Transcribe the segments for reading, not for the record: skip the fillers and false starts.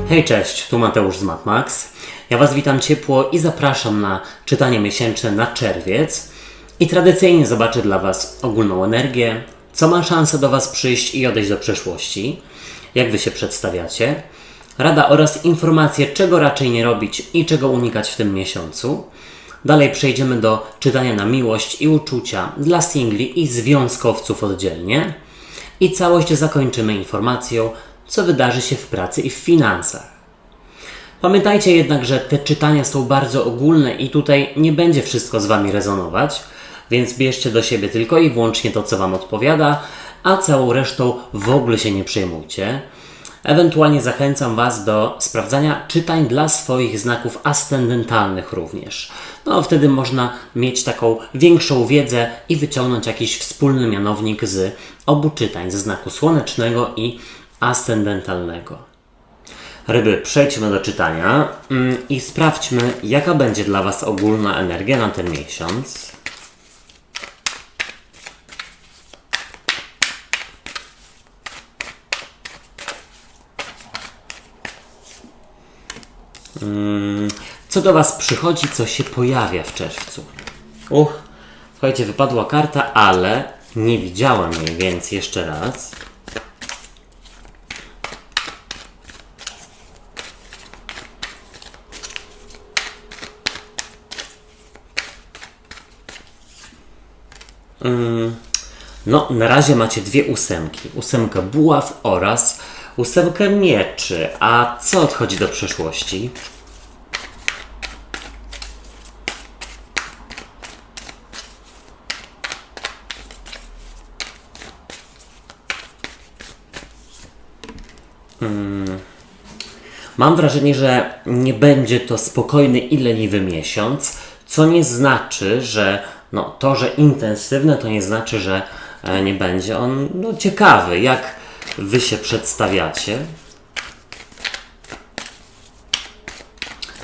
Hej, cześć, tu Mateusz z MatMax. Ja Was witam ciepło i zapraszam na czytanie miesięczne na czerwiec. I tradycyjnie zobaczę dla Was ogólną energię, co ma szansę do Was przyjść i odejść do przeszłości, jak Wy się przedstawiacie, rada oraz informacje, czego raczej nie robić i czego unikać w tym miesiącu. Dalej przejdziemy do czytania na miłość i uczucia dla singli i związkowców oddzielnie. I całość zakończymy informacją, co wydarzy się w pracy i w finansach. Pamiętajcie jednak, że te czytania są bardzo ogólne i tutaj nie będzie wszystko z Wami rezonować, więc bierzcie do siebie tylko i wyłącznie to, co Wam odpowiada, a całą resztą w ogóle się nie przejmujcie. Ewentualnie zachęcam Was do sprawdzania czytań dla swoich znaków ascendentalnych również. No wtedy można mieć taką większą wiedzę i wyciągnąć jakiś wspólny mianownik z obu czytań, ze znaku słonecznego i ascendentalnego. Ryby, przejdźmy do czytania i sprawdźmy, jaka będzie dla Was ogólna energia na ten miesiąc. Co do Was przychodzi, co się pojawia w czerwcu? Słuchajcie, wypadła karta, ale nie widziałem jej, więc jeszcze raz. No, na razie macie dwie ósemki. Ósemkę buław oraz ósemkę mieczy. A co odchodzi do przeszłości? Mam wrażenie, że nie będzie to spokojny i leniwy miesiąc, co nie znaczy, że to, że intensywne, to nie znaczy, że nie będzie on ciekawy. Jak Wy się przedstawiacie?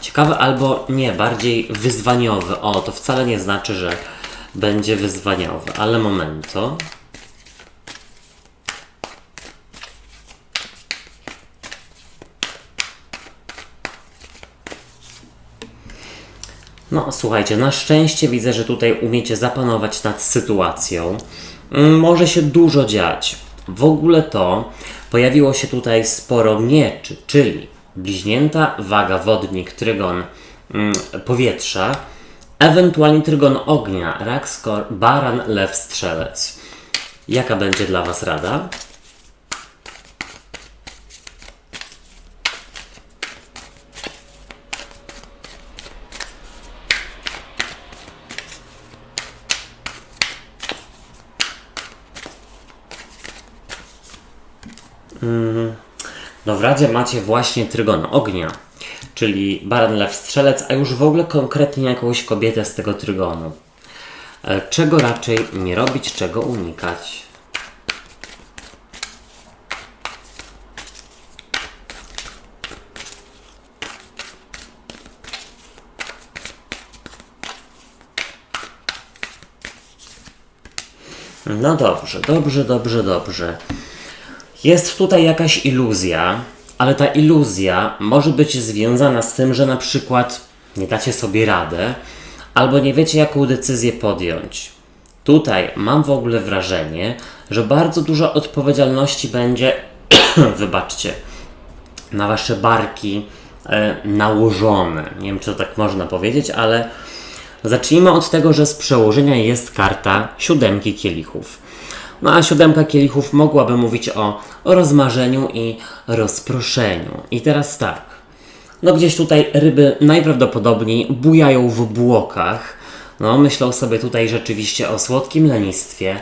Ciekawy albo nie, bardziej wyzwaniowy. To wcale nie znaczy, że będzie wyzwaniowy, ale momento. Słuchajcie, na szczęście widzę, że tutaj umiecie zapanować nad sytuacją. Może się dużo dziać. W ogóle to pojawiło się tutaj sporo mieczy, czyli bliźnięta, waga, wodnik, trygon powietrza, ewentualnie trygon ognia, rak, baran, lew, strzelec. Jaka będzie dla Was rada? W radzie macie właśnie trygon ognia, czyli baran, lew, strzelec, a już w ogóle konkretnie jakąś kobietę z tego trygonu. Czego raczej nie robić, czego unikać? No dobrze. Jest tutaj jakaś iluzja, ale ta iluzja może być związana z tym, że na przykład nie dacie sobie radę, albo nie wiecie, jaką decyzję podjąć. Tutaj mam w ogóle wrażenie, że bardzo dużo odpowiedzialności będzie, wybaczcie, na Wasze barki nałożone. Nie wiem, czy to tak można powiedzieć, ale zacznijmy od tego, że z przełożenia jest karta siódemki kielichów. A siódemka kielichów mogłaby mówić o rozmarzeniu i rozproszeniu. I teraz tak. Gdzieś tutaj ryby najprawdopodobniej bujają w błokach. Myślą sobie tutaj rzeczywiście o słodkim lenistwie,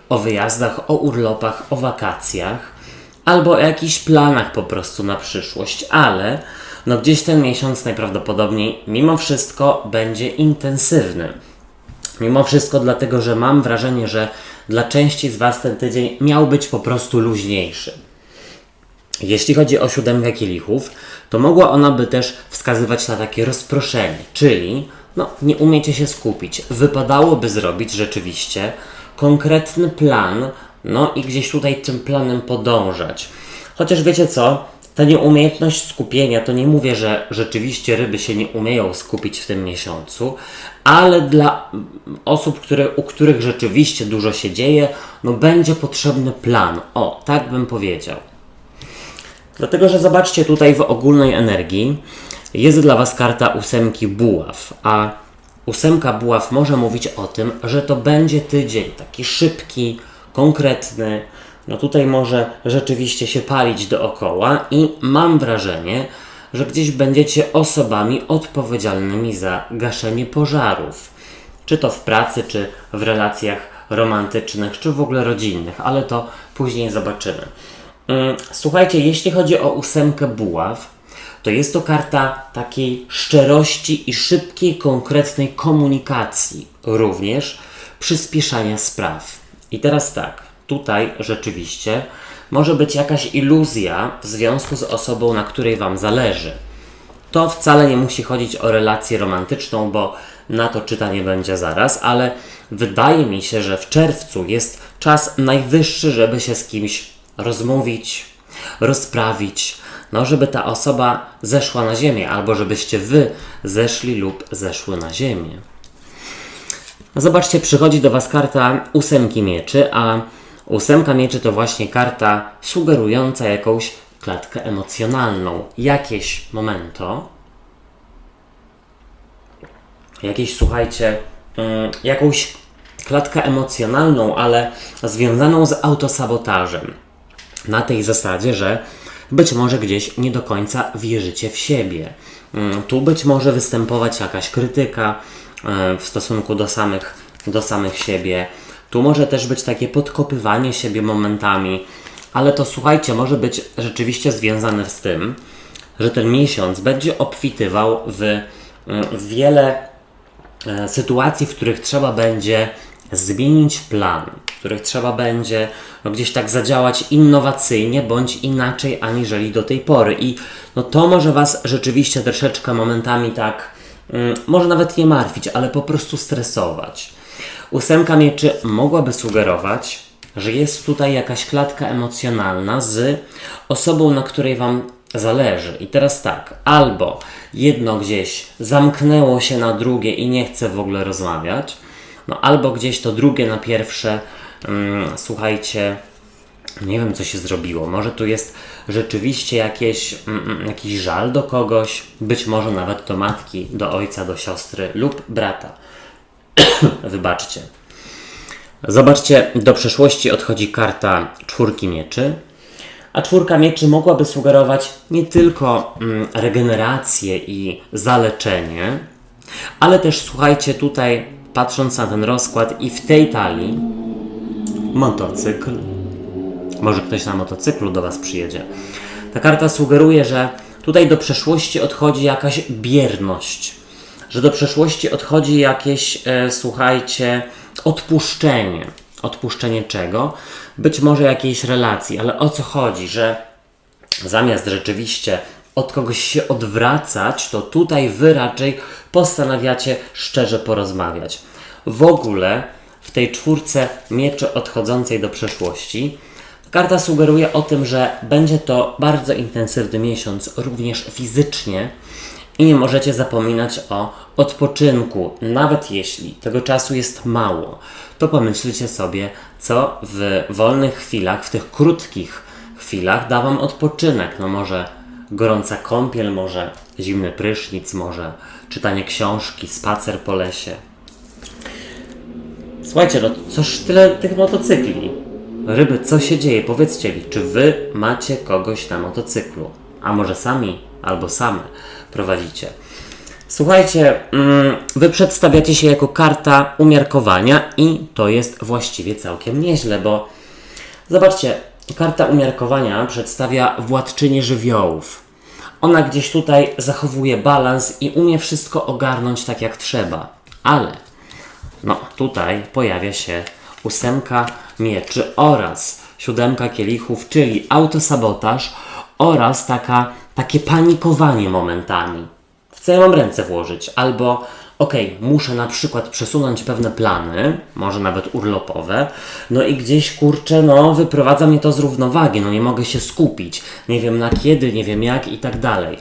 o wyjazdach, o urlopach, o wakacjach, albo o jakichś planach po prostu na przyszłość, ale gdzieś ten miesiąc najprawdopodobniej mimo wszystko będzie intensywny. Mimo wszystko dlatego, że mam wrażenie, że dla części z Was ten tydzień miał być po prostu luźniejszy. Jeśli chodzi o siódemkę kielichów, to mogła ona by też wskazywać na takie rozproszenie, czyli nie umiecie się skupić. Wypadałoby zrobić rzeczywiście konkretny plan, i gdzieś tutaj tym planem podążać. Chociaż wiecie co? Ta nieumiejętność skupienia, to nie mówię, że rzeczywiście ryby się nie umieją skupić w tym miesiącu, ale dla osób, u których rzeczywiście dużo się dzieje, no będzie potrzebny plan. O, tak bym powiedział. Dlatego, że zobaczcie tutaj w ogólnej energii jest dla Was karta 8 buław, a 8 buław może mówić o tym, że to będzie tydzień taki szybki, konkretny. No tutaj może rzeczywiście się palić dookoła i mam wrażenie, że gdzieś będziecie osobami odpowiedzialnymi za gaszenie pożarów. Czy to w pracy, czy w relacjach romantycznych, czy w ogóle rodzinnych, ale to później zobaczymy. Słuchajcie, jeśli chodzi o 8 buław, to jest to karta takiej szczerości i szybkiej, konkretnej komunikacji, również przyspieszania spraw. I teraz tak, tutaj rzeczywiście może być jakaś iluzja w związku z osobą, na której Wam zależy. To wcale nie musi chodzić o relację romantyczną, bo na to czytanie będzie zaraz, ale wydaje mi się, że w czerwcu jest czas najwyższy, żeby się z kimś rozmówić, rozprawić, no żeby ta osoba zeszła na ziemię, albo żebyście Wy zeszli lub zeszły na ziemię. Zobaczcie, przychodzi do Was karta 8 mieczy, a 8 mieczy to właśnie karta sugerująca jakąś klatkę emocjonalną. Jakieś momento, słuchajcie, jakąś klatkę emocjonalną, ale związaną z autosabotażem. Na tej zasadzie, że być może gdzieś nie do końca wierzycie w siebie. Tu być może występować jakaś krytyka w stosunku do samych siebie. Tu może też być takie podkopywanie siebie momentami, ale to słuchajcie, może być rzeczywiście związane z tym, że ten miesiąc będzie obfitywał w wiele sytuacji, w których trzeba będzie zmienić plan, w których trzeba będzie gdzieś tak zadziałać innowacyjnie bądź inaczej aniżeli do tej pory. I no to może Was rzeczywiście troszeczkę momentami tak, może nawet nie martwić, ale po prostu stresować. 8 mieczy mogłaby sugerować, że jest tutaj jakaś klatka emocjonalna z osobą, na której Wam zależy. I teraz tak, albo jedno gdzieś zamknęło się na drugie i nie chce w ogóle rozmawiać, no albo gdzieś to drugie na pierwsze, słuchajcie, nie wiem co się zrobiło. Może tu jest rzeczywiście jakiś żal do kogoś, być może nawet do matki, do ojca, do siostry lub brata. Wybaczcie. Zobaczcie, do przeszłości odchodzi karta 4 mieczy, a 4 mieczy mogłaby sugerować nie tylko regenerację i zaleczenie, ale też słuchajcie, tutaj patrząc na ten rozkład i w tej talii motocykl, może ktoś na motocyklu do Was przyjedzie. Ta karta sugeruje, że tutaj do przeszłości odchodzi jakaś bierność, że do przeszłości odchodzi jakieś, słuchajcie, odpuszczenie. Odpuszczenie czego? Być może jakiejś relacji, ale o co chodzi? Że zamiast rzeczywiście od kogoś się odwracać, to tutaj Wy raczej postanawiacie szczerze porozmawiać. W ogóle w tej 4 mieczy odchodzącej do przeszłości karta sugeruje o tym, że będzie to bardzo intensywny miesiąc, również fizycznie, i nie możecie zapominać o odpoczynku. Nawet jeśli tego czasu jest mało, to pomyślcie sobie, co w wolnych chwilach, w tych krótkich chwilach da Wam odpoczynek. No może gorąca kąpiel, może zimny prysznic, może czytanie książki, spacer po lesie. Słuchajcie, no coż tyle tych motocykli. Ryby, co się dzieje? Powiedzcie mi, czy Wy macie kogoś na motocyklu? A może sami albo same prowadzicie? Słuchajcie, Wy przedstawiacie się jako karta umiarkowania i to jest właściwie całkiem nieźle, bo zobaczcie, karta umiarkowania przedstawia władczynię żywiołów. Ona gdzieś tutaj zachowuje balans i umie wszystko ogarnąć tak jak trzeba, ale no tutaj pojawia się 8 mieczy oraz 7 kielichów, czyli autosabotaż oraz takie panikowanie momentami. W co ja mam ręce włożyć? Albo muszę na przykład przesunąć pewne plany, może nawet urlopowe, no i gdzieś, kurczę, no wyprowadza mnie to z równowagi, no nie mogę się skupić, nie wiem na kiedy, nie wiem jak i tak dalej.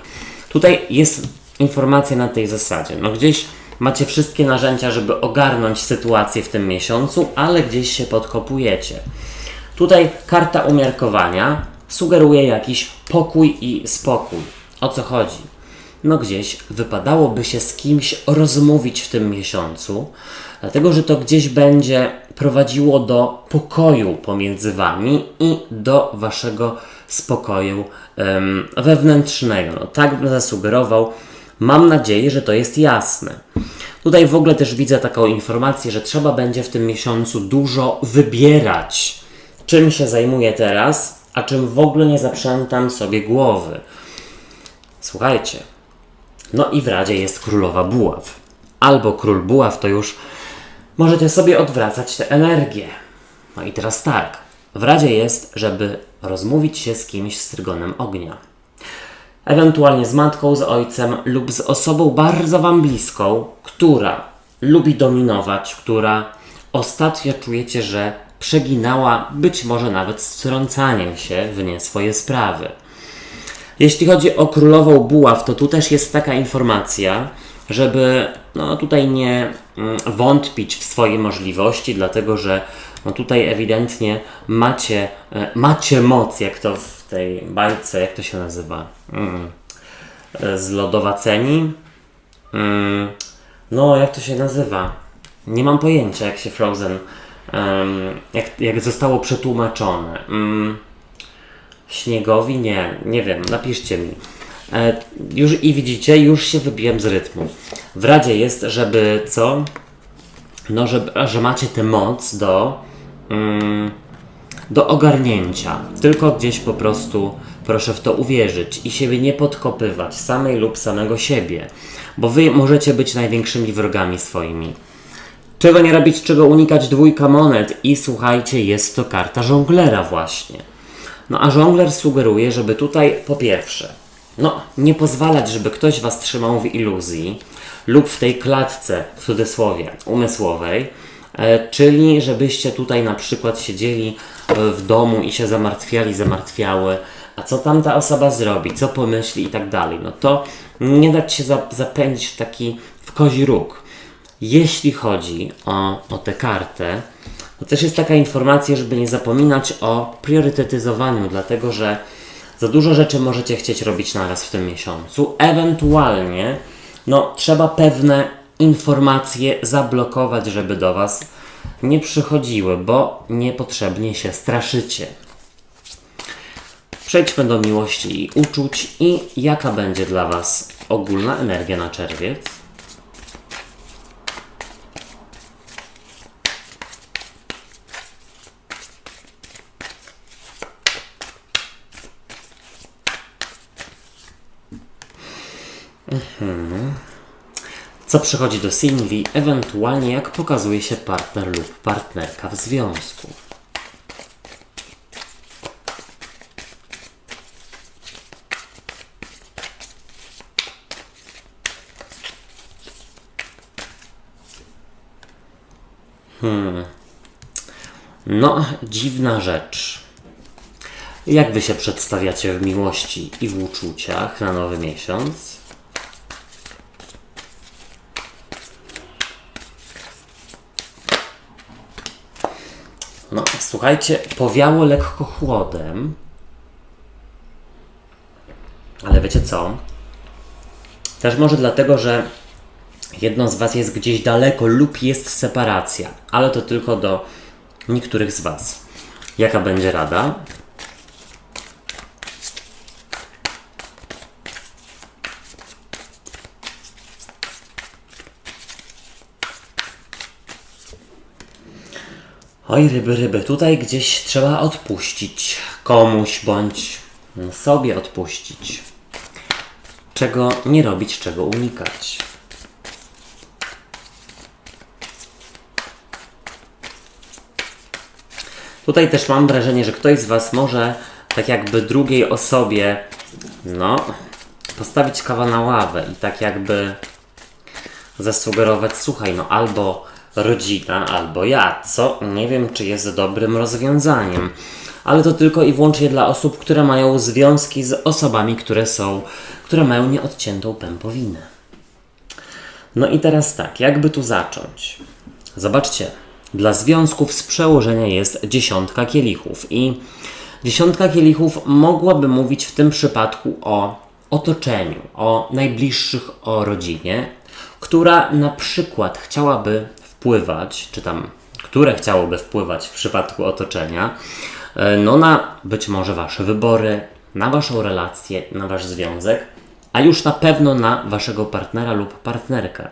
Tutaj jest informacja na tej zasadzie, no gdzieś macie wszystkie narzędzia, żeby ogarnąć sytuację w tym miesiącu, ale gdzieś się podkopujecie. Tutaj karta umiarkowania sugeruje jakiś pokój i spokój. O co chodzi? No gdzieś wypadałoby się z kimś rozmówić w tym miesiącu, dlatego że to gdzieś będzie prowadziło do pokoju pomiędzy Wami i do Waszego spokoju wewnętrznego. No, tak bym zasugerował. Mam nadzieję, że to jest jasne. Tutaj w ogóle też widzę taką informację, że trzeba będzie w tym miesiącu dużo wybierać, czym się zajmuję teraz, a czym w ogóle nie zaprzętam sobie głowy. Słuchajcie, no i w Radzie jest Królowa Buław. Albo Król Buław, to już możecie sobie odwracać tę energię. No i teraz tak, w Radzie jest, żeby rozmówić się z kimś z Trygonem Ognia. Ewentualnie z matką, z ojcem lub z osobą bardzo Wam bliską, która lubi dominować, która ostatnio czujecie, że przeginała, być może nawet z wtrącaniem się w nie swoje sprawy. Jeśli chodzi o Królową Buław, to tu też jest taka informacja, żeby no, tutaj nie wątpić w swoje możliwości, dlatego że no, tutaj ewidentnie macie moc, jak to w tej bajce, jak to się nazywa? Zlodowaceni? No, jak to się nazywa? Nie mam pojęcia, jak się Frozen, jak zostało przetłumaczone. Śniegowi? Nie wiem, napiszcie mi. Już i widzicie, już się wybiłem z rytmu. W Radzie jest, żeby co? No, że macie tę moc do ogarnięcia. Tylko gdzieś po prostu proszę w to uwierzyć i siebie nie podkopywać, samej lub samego siebie, bo Wy możecie być największymi wrogami swoimi. Czego nie robić, czego unikać, dwójka monet i słuchajcie, jest to karta żonglera właśnie. No a żongler sugeruje, żeby tutaj po pierwsze, no nie pozwalać, żeby ktoś Was trzymał w iluzji lub w tej klatce, w cudzysłowie, umysłowej, czyli żebyście tutaj na przykład siedzieli w domu i się zamartwiały, a co tam ta osoba zrobi, co pomyśli i tak dalej. No to nie dać się zapędzić w kozi róg. Jeśli chodzi o tę kartę, to też jest taka informacja, żeby nie zapominać o priorytetyzowaniu, dlatego że za dużo rzeczy możecie chcieć robić naraz w tym miesiącu. Ewentualnie no, trzeba pewne informacje zablokować, żeby do Was nie przychodziły, bo niepotrzebnie się straszycie. Przejdźmy do miłości i uczuć i jaka będzie dla Was ogólna energia na czerwiec. Co przychodzi do singli, ewentualnie jak pokazuje się partner lub partnerka w związku. No, dziwna rzecz. Jak Wy się przedstawiacie w miłości i w uczuciach na nowy miesiąc? No, słuchajcie, powiało lekko chłodem, ale wiecie co? Też może dlatego, że jedno z Was jest gdzieś daleko lub jest separacja, ale to tylko do niektórych z Was. Jaka będzie rada? Oj, ryby, tutaj gdzieś trzeba odpuścić komuś bądź sobie odpuścić. Czego nie robić, czego unikać. Tutaj też mam wrażenie, że ktoś z Was może tak jakby drugiej osobie postawić kawa na ławę i tak jakby zasugerować, słuchaj, no albo rodzina, albo ja, co nie wiem, czy jest dobrym rozwiązaniem. Ale to tylko i wyłącznie dla osób, które mają związki z osobami, które mają nieodciętą pępowinę. No i teraz tak, jakby tu zacząć? Zobaczcie, dla związków z przełożenia jest 10 kielichów i 10 kielichów mogłaby mówić w tym przypadku o otoczeniu, o najbliższych, o rodzinie, która na przykład chciałaby wpływać, czy tam, które chciałoby wpływać w przypadku otoczenia, no na być może wasze wybory, na waszą relację, na wasz związek, a już na pewno na waszego partnera lub partnerkę.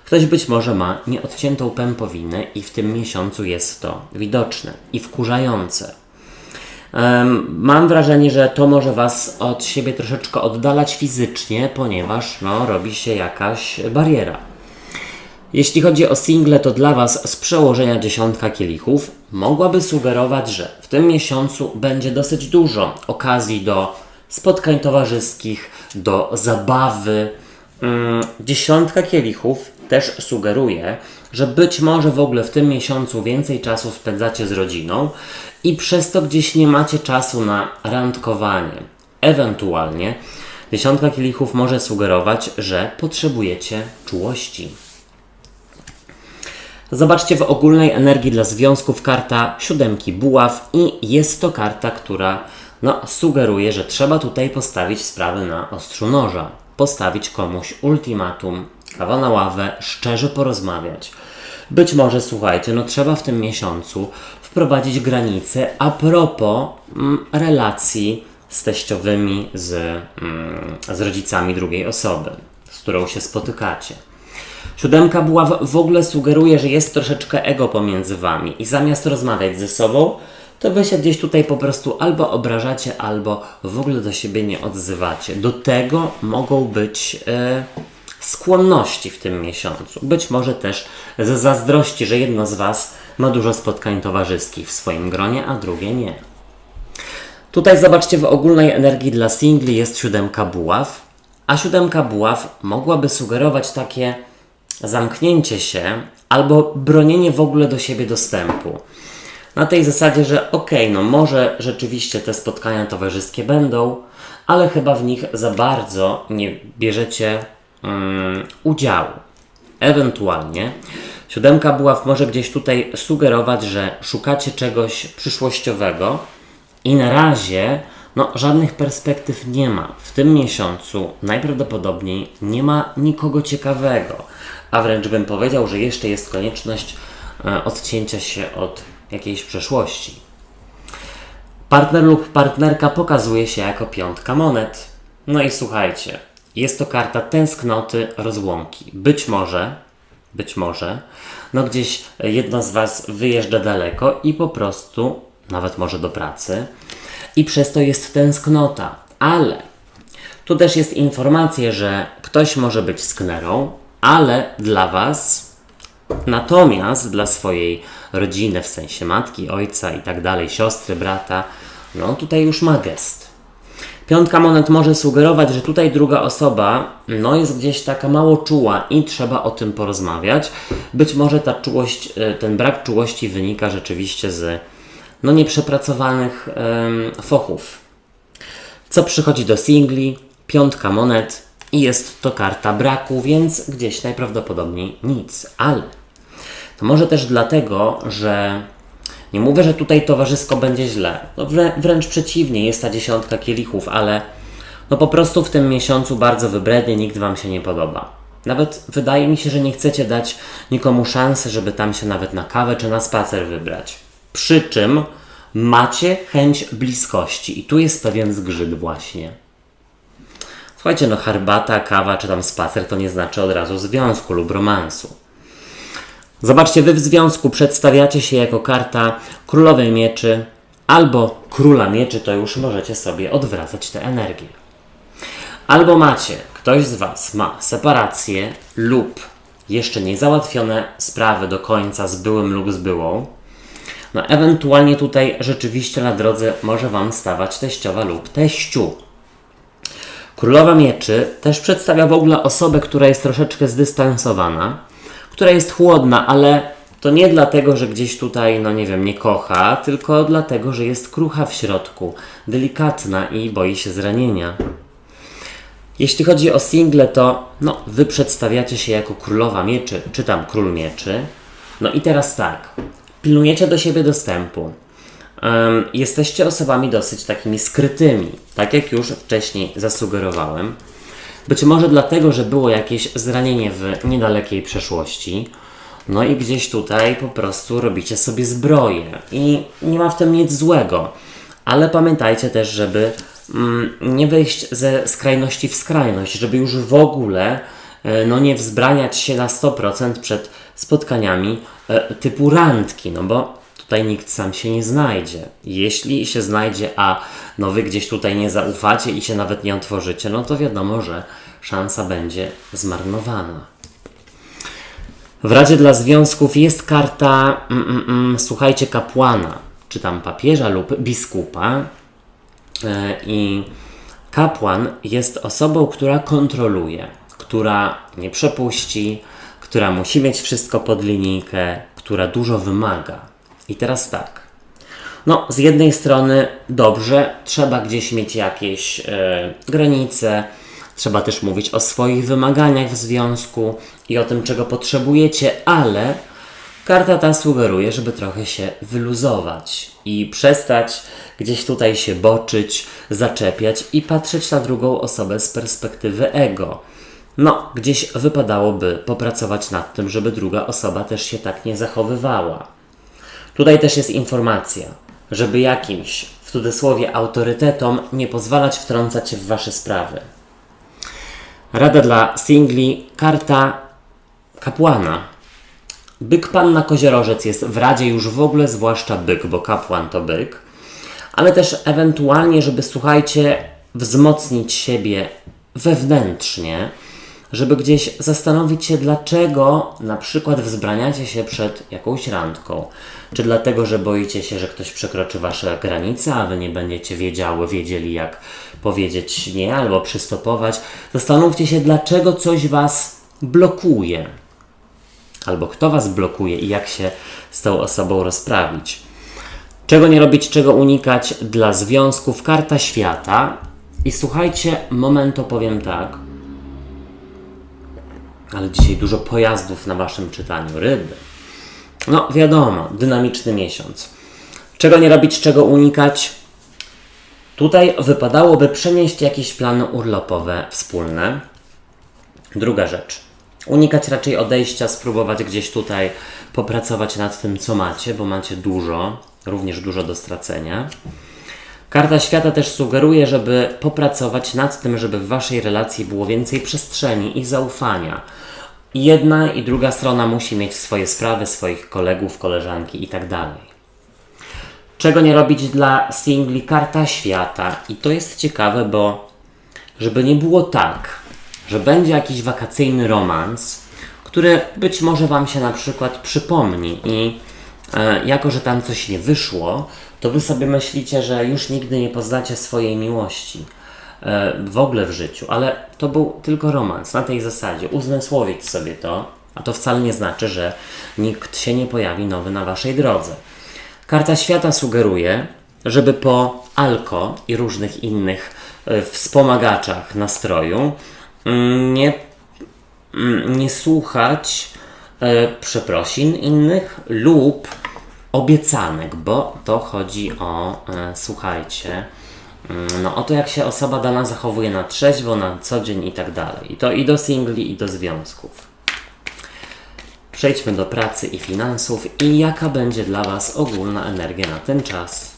Ktoś być może ma nieodciętą pępowinę i w tym miesiącu jest to widoczne i wkurzające. Mam wrażenie, że to może was od siebie troszeczkę oddalać fizycznie, ponieważ robi się jakaś bariera. Jeśli chodzi o single, to dla was z przełożenia 10 kielichów mogłaby sugerować, że w tym miesiącu będzie dosyć dużo okazji do spotkań towarzyskich, do zabawy. 10 kielichów też sugeruje, że być może w ogóle w tym miesiącu więcej czasu spędzacie z rodziną i przez to gdzieś nie macie czasu na randkowanie. Ewentualnie 10 kielichów może sugerować, że potrzebujecie czułości. Zobaczcie w ogólnej energii dla związków karta 7 buław i jest to karta, która sugeruje, że trzeba tutaj postawić sprawy na ostrzu noża. Postawić komuś ultimatum, kawa na ławę, szczerze porozmawiać. Być może, słuchajcie, trzeba w tym miesiącu wprowadzić granice a propos relacji z teściowymi, z rodzicami drugiej osoby, z którą się spotykacie. 7 buław w ogóle sugeruje, że jest troszeczkę ego pomiędzy wami i zamiast rozmawiać ze sobą, to wy się gdzieś tutaj po prostu albo obrażacie, albo w ogóle do siebie nie odzywacie. Do tego mogą być skłonności w tym miesiącu. Być może też ze zazdrości, że jedno z was ma dużo spotkań towarzyskich w swoim gronie, a drugie nie. Tutaj zobaczcie, w ogólnej energii dla singli jest 7 buław, a 7 buław mogłaby sugerować takie zamknięcie się albo bronienie w ogóle do siebie dostępu. Na tej zasadzie, że może rzeczywiście te spotkania towarzyskie będą, ale chyba w nich za bardzo nie bierzecie udziału. Ewentualnie 7 buław może gdzieś tutaj sugerować, że szukacie czegoś przyszłościowego i na razie żadnych perspektyw nie ma. W tym miesiącu najprawdopodobniej nie ma nikogo ciekawego, a wręcz bym powiedział, że jeszcze jest konieczność odcięcia się od jakiejś przeszłości. Partner lub partnerka pokazuje się jako 5 monet. No i słuchajcie, jest to karta tęsknoty, rozłąki. Być może, gdzieś jedno z was wyjeżdża daleko i po prostu, nawet może do pracy, i przez to jest tęsknota. Ale tu też jest informacja, że ktoś może być sknerą, ale dla was, natomiast dla swojej rodziny, w sensie matki, ojca i tak dalej, siostry, brata, tutaj już ma gest. 5 monet może sugerować, że tutaj druga osoba jest gdzieś taka mało czuła i trzeba o tym porozmawiać. Być może ta czułość, ten brak czułości wynika rzeczywiście z nieprzepracowanych fochów. Co przychodzi do singli? 5 monet i jest to karta braku, więc gdzieś najprawdopodobniej nic. Ale to może też dlatego, że nie mówię, że tutaj towarzysko będzie źle. Wręcz przeciwnie, jest ta 10 kielichów, ale po prostu w tym miesiącu bardzo wybrednie, nikt wam się nie podoba. Nawet wydaje mi się, że nie chcecie dać nikomu szansy, żeby tam się nawet na kawę czy na spacer wybrać. Przy czym macie chęć bliskości i tu jest pewien zgrzyt właśnie. Słuchajcie, herbata, kawa czy tam spacer to nie znaczy od razu związku lub romansu. Zobaczcie, wy w związku przedstawiacie się jako karta królowej mieczy albo króla mieczy, to już możecie sobie odwracać tę energię. Albo ktoś z was ma separację lub jeszcze niezałatwione sprawy do końca z byłym lub z byłą. Ewentualnie tutaj rzeczywiście na drodze może wam stawać teściowa lub teściu. Królowa Mieczy też przedstawia w ogóle osobę, która jest troszeczkę zdystansowana, która jest chłodna, ale to nie dlatego, że gdzieś tutaj, no nie wiem, nie kocha, tylko dlatego, że jest krucha w środku, delikatna i boi się zranienia. Jeśli chodzi o single, to wy przedstawiacie się jako Królowa Mieczy, czy tam Król Mieczy. No i teraz tak, pilnujecie do siebie dostępu. Jesteście osobami dosyć takimi skrytymi, tak jak już wcześniej zasugerowałem. Być może dlatego, że było jakieś zranienie w niedalekiej przeszłości. No i gdzieś tutaj po prostu robicie sobie zbroję. I nie ma w tym nic złego. Ale pamiętajcie też, żeby nie wyjść ze skrajności w skrajność, żeby już w ogóle nie wzbraniać się na 100% przed spotkaniami typu randki, no bo tutaj nikt sam się nie znajdzie. Jeśli się znajdzie, a wy gdzieś tutaj nie zaufacie i się nawet nie otworzycie, no to wiadomo, że szansa będzie zmarnowana. W Radzie dla Związków jest karta, słuchajcie, kapłana, czy tam papieża lub biskupa. I kapłan jest osobą, która kontroluje, która nie przepuści, która musi mieć wszystko pod linijkę, która dużo wymaga. I teraz tak, z jednej strony dobrze, trzeba gdzieś mieć jakieś granice, trzeba też mówić o swoich wymaganiach w związku i o tym, czego potrzebujecie, ale karta ta sugeruje, żeby trochę się wyluzować i przestać gdzieś tutaj się boczyć, zaczepiać i patrzeć na drugą osobę z perspektywy ego. Gdzieś wypadałoby popracować nad tym, żeby druga osoba też się tak nie zachowywała. Tutaj też jest informacja, żeby jakimś, w cudzysłowie, autorytetom nie pozwalać wtrącać się w wasze sprawy. Rada dla singli, karta kapłana. Byk, panna, koziorożec jest w Radzie już w ogóle, zwłaszcza byk, bo kapłan to byk. Ale też ewentualnie, żeby, słuchajcie, wzmocnić siebie wewnętrznie, żeby gdzieś zastanowić się, dlaczego na przykład wzbraniacie się przed jakąś randką. Czy dlatego, że boicie się, że ktoś przekroczy wasze granice, a wy nie będziecie wiedzieli, jak powiedzieć nie albo przystopować. Zastanówcie się, dlaczego coś was blokuje. Albo kto was blokuje i jak się z tą osobą rozprawić. Czego nie robić, czego unikać dla związków. Karta świata. I słuchajcie, momento powiem tak. Ale dzisiaj dużo pojazdów na waszym czytaniu. Ryby. Wiadomo, dynamiczny miesiąc. Czego nie robić, czego unikać? Tutaj wypadałoby przenieść jakieś plany urlopowe wspólne. Druga rzecz. Unikać raczej odejścia, spróbować gdzieś tutaj popracować nad tym, co macie, bo macie dużo, również dużo do stracenia. Karta świata też sugeruje, żeby popracować nad tym, żeby w waszej relacji było więcej przestrzeni i zaufania. I jedna i druga strona musi mieć swoje sprawy, swoich kolegów, koleżanki itd. Czego nie robić dla singli? Karta świata. I to jest ciekawe, bo żeby nie było tak, że będzie jakiś wakacyjny romans, który być może wam się na przykład przypomni i jako, że tam coś nie wyszło, to wy sobie myślicie, że już nigdy nie poznacie swojej miłości w ogóle w życiu, ale to był tylko romans na tej zasadzie. Uzmysłowić sobie to, a to wcale nie znaczy, że nikt się nie pojawi nowy na waszej drodze. Karta świata sugeruje, żeby po alko i różnych innych wspomagaczach nastroju nie słuchać przeprosin innych lub obiecanek, bo to chodzi o, słuchajcie, o to, jak się osoba dana zachowuje na trzeźwo, na co dzień i tak dalej. I to i do singli, i do związków. Przejdźmy do pracy i finansów i jaka będzie dla was ogólna energia na ten czas.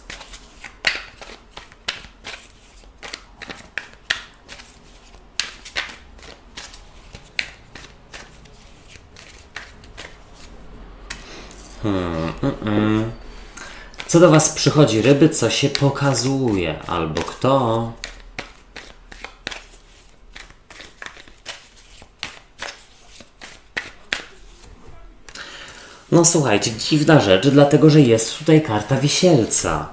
Co do was przychodzi, ryby, co się pokazuje, albo kto? Słuchajcie, dziwna rzecz, dlatego że jest tutaj karta Wisielca.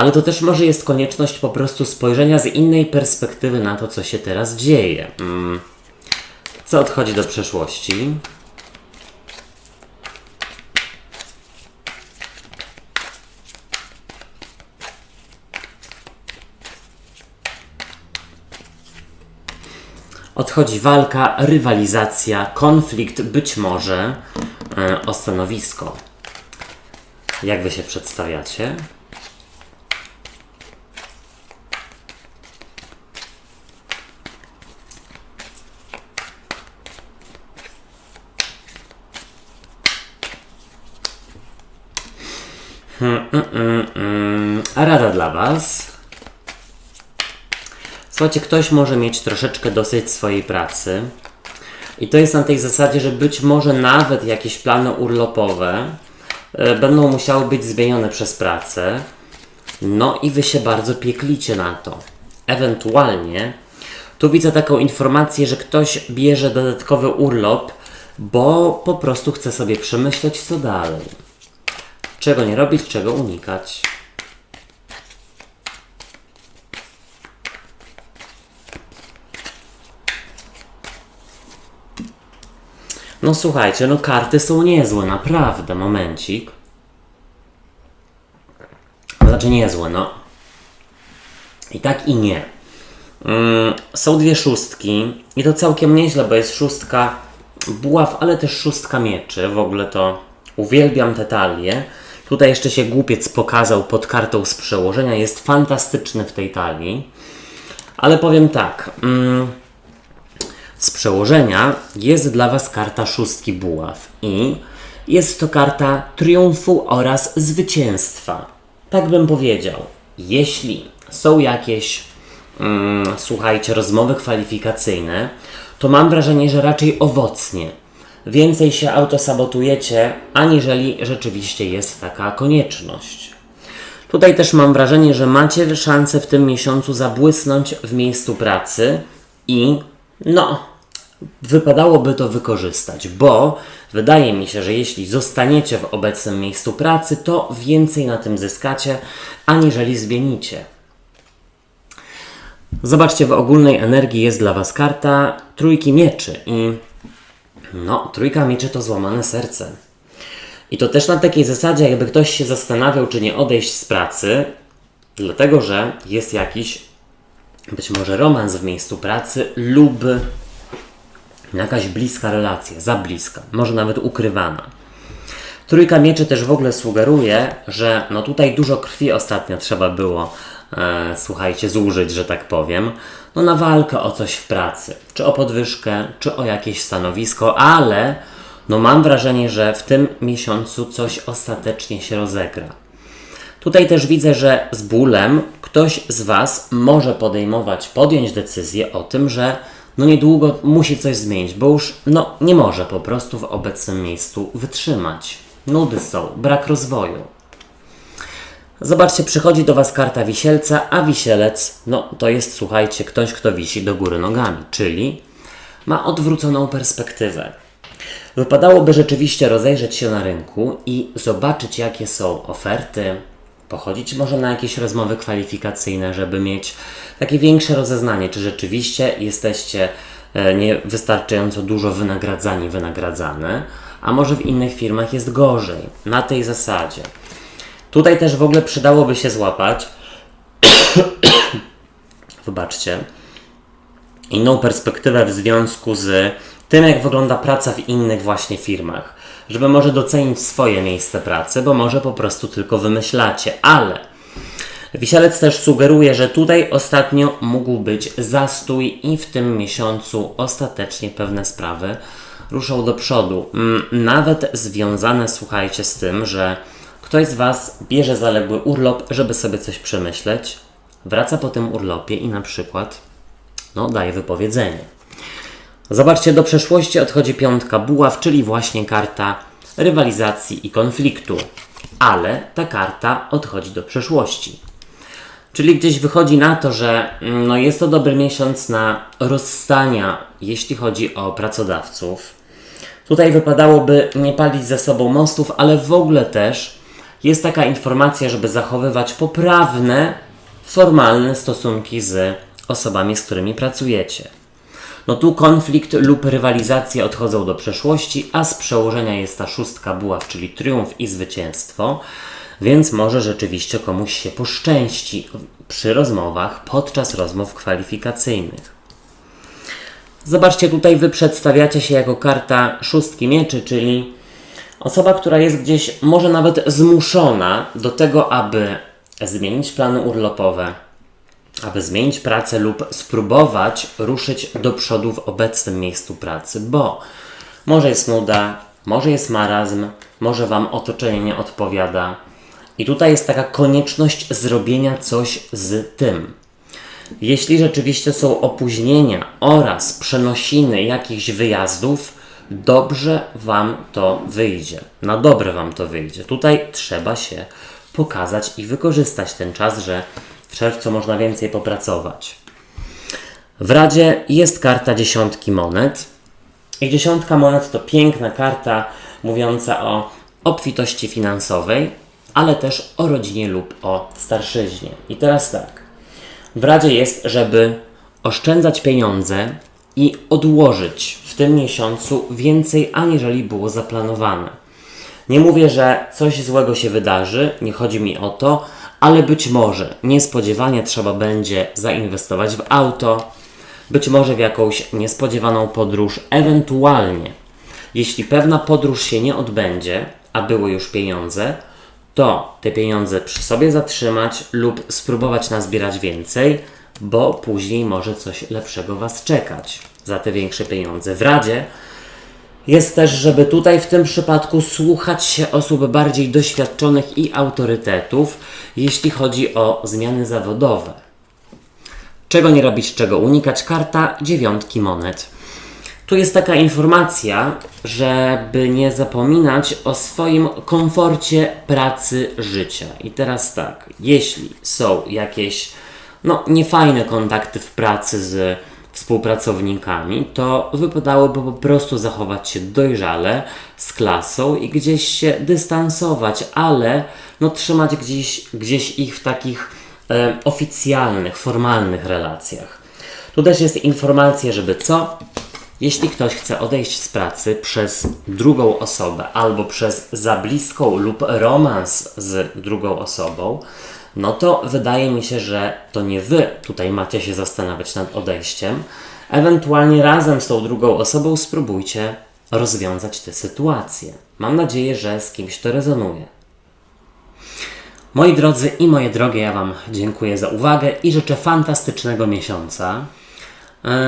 ale to też może jest konieczność po prostu spojrzenia z innej perspektywy na to, co się teraz dzieje. Co odchodzi do przeszłości? Odchodzi walka, rywalizacja, konflikt, być może o stanowisko. Jak wy się przedstawiacie? A rada dla was? Słuchajcie, ktoś może mieć troszeczkę dosyć swojej pracy i to jest na tej zasadzie, że być może nawet jakieś plany urlopowe będą musiały być zmienione przez pracę, no i wy się bardzo pieklicie na to. Ewentualnie tu widzę taką informację, że ktoś bierze dodatkowy urlop, bo po prostu chce sobie przemyśleć, co dalej. Czego nie robić, czego unikać. No słuchajcie, no karty są niezłe, naprawdę, momencik. Znaczy niezłe, no. I tak i nie. Są dwie szóstki i to całkiem nieźle, bo jest szóstka buław, ale też szóstka mieczy. W ogóle to uwielbiam te talie. Tutaj jeszcze się głupiec pokazał pod kartą z przełożenia. Jest fantastyczny w tej talii. Ale powiem tak. Z przełożenia jest dla was karta szóstki buław. I jest to karta triumfu oraz zwycięstwa. Tak bym powiedział. Jeśli są jakieś, słuchajcie, rozmowy kwalifikacyjne, to mam wrażenie, że raczej owocnie. Więcej się autosabotujecie, aniżeli rzeczywiście jest taka konieczność. Tutaj też mam wrażenie, że macie szansę w tym miesiącu zabłysnąć w miejscu pracy i wypadałoby to wykorzystać, bo wydaje mi się, że jeśli zostaniecie w obecnym miejscu pracy, to więcej na tym zyskacie, aniżeli zmienicie. Zobaczcie, w ogólnej energii jest dla was karta trójki mieczy i trójka mieczy to złamane serce. I to też na takiej zasadzie, jakby ktoś się zastanawiał, czy nie odejść z pracy, dlatego że jest jakiś być może romans w miejscu pracy lub jakaś bliska relacja, za bliska, może nawet ukrywana. Trójka mieczy też w ogóle sugeruje, że tutaj dużo krwi ostatnio trzeba było, słuchajcie, zużyć, że tak powiem, na walkę o coś w pracy, czy o podwyżkę, czy o jakieś stanowisko, ale mam wrażenie, że w tym miesiącu coś ostatecznie się rozegra. Tutaj też widzę, że z bólem ktoś z was może podjąć decyzję o tym, że niedługo musi coś zmienić, bo już nie może po prostu w obecnym miejscu wytrzymać. Nudy są, brak rozwoju. Zobaczcie, przychodzi do was karta wisielca, a wisielec, to jest, słuchajcie, ktoś, kto wisi do góry nogami, czyli ma odwróconą perspektywę. Wypadałoby rzeczywiście rozejrzeć się na rynku i zobaczyć, jakie są oferty, pochodzić może na jakieś rozmowy kwalifikacyjne, żeby mieć takie większe rozeznanie, czy rzeczywiście jesteście niewystarczająco dużo wynagradzane, a może w innych firmach jest gorzej. Na tej zasadzie. Tutaj też w ogóle przydałoby się złapać wybaczcie, inną perspektywę w związku z tym, jak wygląda praca w innych właśnie firmach. Żeby może docenić swoje miejsce pracy, bo może po prostu tylko wymyślacie. Ale wisielec też sugeruje, że tutaj ostatnio mógł być zastój i w tym miesiącu ostatecznie pewne sprawy ruszą do przodu. Nawet związane, słuchajcie, z tym, że ktoś z was bierze zaległy urlop, żeby sobie coś przemyśleć, wraca po tym urlopie i na przykład daje wypowiedzenie. Zobaczcie, do przeszłości odchodzi piątka buław, czyli właśnie karta rywalizacji i konfliktu. Ale ta karta odchodzi do przeszłości. Czyli gdzieś wychodzi na to, że jest to dobry miesiąc na rozstania, jeśli chodzi o pracodawców. Tutaj wypadałoby nie palić ze sobą mostów, ale w ogóle też jest taka informacja, żeby zachowywać poprawne, formalne stosunki z osobami, z którymi pracujecie. No tu konflikt lub rywalizacja odchodzą do przeszłości, a z przełożenia jest ta 6 buław, czyli triumf i zwycięstwo, więc może rzeczywiście komuś się poszczęści przy rozmowach, podczas rozmów kwalifikacyjnych. Zobaczcie, tutaj wy przedstawiacie się jako karta 6 mieczy, czyli osoba, która jest gdzieś może nawet zmuszona do tego, aby zmienić plany urlopowe, aby zmienić pracę lub spróbować ruszyć do przodu w obecnym miejscu pracy, bo może jest nuda, może jest marazm, może wam otoczenie nie odpowiada i tutaj jest taka konieczność zrobienia coś z tym. Jeśli rzeczywiście są opóźnienia oraz przenosiny jakichś wyjazdów, dobrze wam to wyjdzie. Na dobre wam to wyjdzie. Tutaj trzeba się pokazać i wykorzystać ten czas, że w czerwcu można więcej popracować. W Radzie jest karta 10 monet. I 10 monet to piękna karta mówiąca o obfitości finansowej, ale też o rodzinie lub o starszyźnie. I teraz tak. W Radzie jest, żeby oszczędzać pieniądze i odłożyć w tym miesiącu więcej, aniżeli było zaplanowane. Nie mówię, że coś złego się wydarzy, nie chodzi mi o to, ale być może niespodziewanie trzeba będzie zainwestować w auto, być może w jakąś niespodziewaną podróż, ewentualnie jeśli pewna podróż się nie odbędzie, a były już pieniądze, to te pieniądze przy sobie zatrzymać lub spróbować nazbierać więcej, bo później może coś lepszego was czekać za te większe pieniądze. W Radzie jest też, żeby tutaj w tym przypadku słuchać się osób bardziej doświadczonych i autorytetów, jeśli chodzi o zmiany zawodowe. Czego nie robić, czego unikać? Karta 9 monet. Tu jest taka informacja, żeby nie zapominać o swoim komforcie pracy, życia. I teraz tak, jeśli są jakieś niefajne kontakty w pracy z współpracownikami, to wypadałoby po prostu zachować się dojrzale, z klasą i gdzieś się dystansować, ale trzymać gdzieś ich w takich oficjalnych, formalnych relacjach. Tu też jest informacja, żeby jeśli ktoś chce odejść z pracy przez drugą osobę albo przez za bliską lub romans z drugą osobą, to wydaje mi się, że to nie wy tutaj macie się zastanawiać nad odejściem. Ewentualnie razem z tą drugą osobą spróbujcie rozwiązać tę sytuację. Mam nadzieję, że z kimś to rezonuje. Moi drodzy i moje drogie, ja wam dziękuję za uwagę i życzę fantastycznego miesiąca.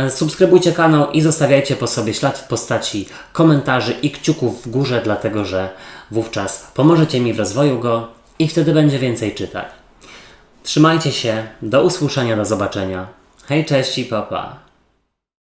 Subskrybujcie kanał i zostawiajcie po sobie ślad w postaci komentarzy i kciuków w górze, dlatego że wówczas pomożecie mi w rozwoju go i wtedy będzie więcej czytań. Trzymajcie się, do usłyszenia, do zobaczenia. Hej, cześć i pa, pa.